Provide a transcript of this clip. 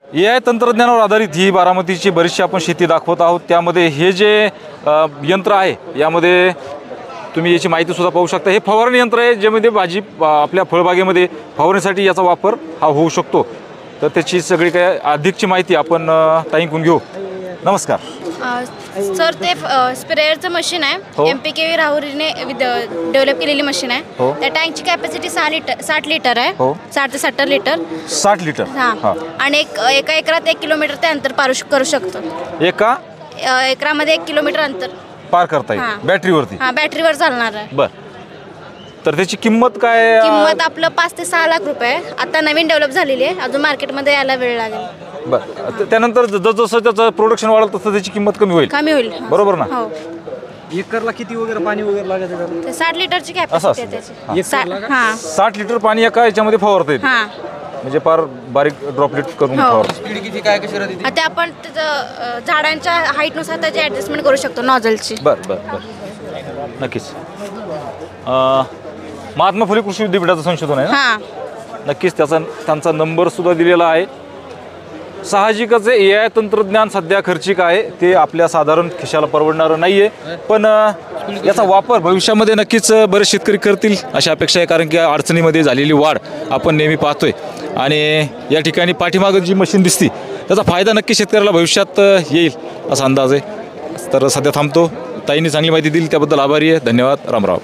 AI तंत्रज्ञानावर आधारित ही बारामतीची बरीचशी आपण शेती दाखवत आहोत। त्यामध्ये हे जे यंत्र आहे यामध्ये तुम्ही याची माहिती सुद्धा पाहू शकता। हे फवारणी यंत्र आहे ज्यामध्ये भाजी आपल्या फळबागेमध्ये फवारणीसाठी याचा वापर हा होऊ शकतो। तर त्याची सगळी काय अधिकची माहिती आपण ताईंकडून घेऊ। नमस्कार सर, ते स्प्रेयरचं मशीन आहे। MPKV राहुरीने डेव्हलप केलेली मशीन आहे। त्या टँकची कॅपॅसिटी 60 लिटर आहे। 60 ते 70 लिटर। 60 लिटर हां, आणि एका एकरात 1 किलोमीटर ते अंतर पार करू शकतो। एका एकरामध्ये 1 किलोमीटर अंतर पार करता येईल बॅटरीवरती। हां, बॅटरीवर चालणार आहे। बरं, तर त्याची किंमत काय? किंमत आपलं 5 ते 6 लाख रुपये आहे। आता नवीन डेव्हलप झालेली आहे, अजून मार्केटमध्ये यायला वेळ लागेल। बरं, त्यानंतर जसं त्याचं प्रोडक्शन वाढेल तसं त्याची किंमत कमी होईल। बरोबर ना? हो। एकरला किती वगैरे पाणी वगैरे लागायचं? ते 60 लिटरची कॅपॅसिटी आहे त्याची। हां, 60 लिटर पाणी एका याच्यामध्ये फवारता येते। हां, म्हणजे फार बारीक ड्रॉपलेट करून फवारता। स्पीड किती काय कशी राहते? आता आपण त्याचं झाडांच्या हाईटनुसार त्याची ॲडजस्टमेंट करू शकतो नॉझलची। बरं बरं बरं, नक्कीच। महात्मा फुले कृषी विद्यापीठाचं संशोधन आहे ना? हां, नक्कीच त्यांचा नंबर सुद्धा दिलेला आहे। साहजिकच AI तंत्रज्ञान सध्या खर्चिक आहे, ते आपल्या साधारण खिशाला परवडणारं नाही आहे, पण याचा वापर भविष्यामध्ये नक्कीच बरेच शेतकरी करतील अशी अपेक्षा आहे। कारण की अडचणीमध्ये झालेली वाढ आपण नेहमी पाहतोय आणि या ठिकाणी पाठीमागं जी मशीन दिसती त्याचा फायदा नक्की शेतकऱ्याला भविष्यात येईल असा अंदाज आहे। तर सध्या थांबतो। ताईंनी चांगली माहिती दिली त्याबद्दल आभारी आहे। धन्यवाद। रामराव।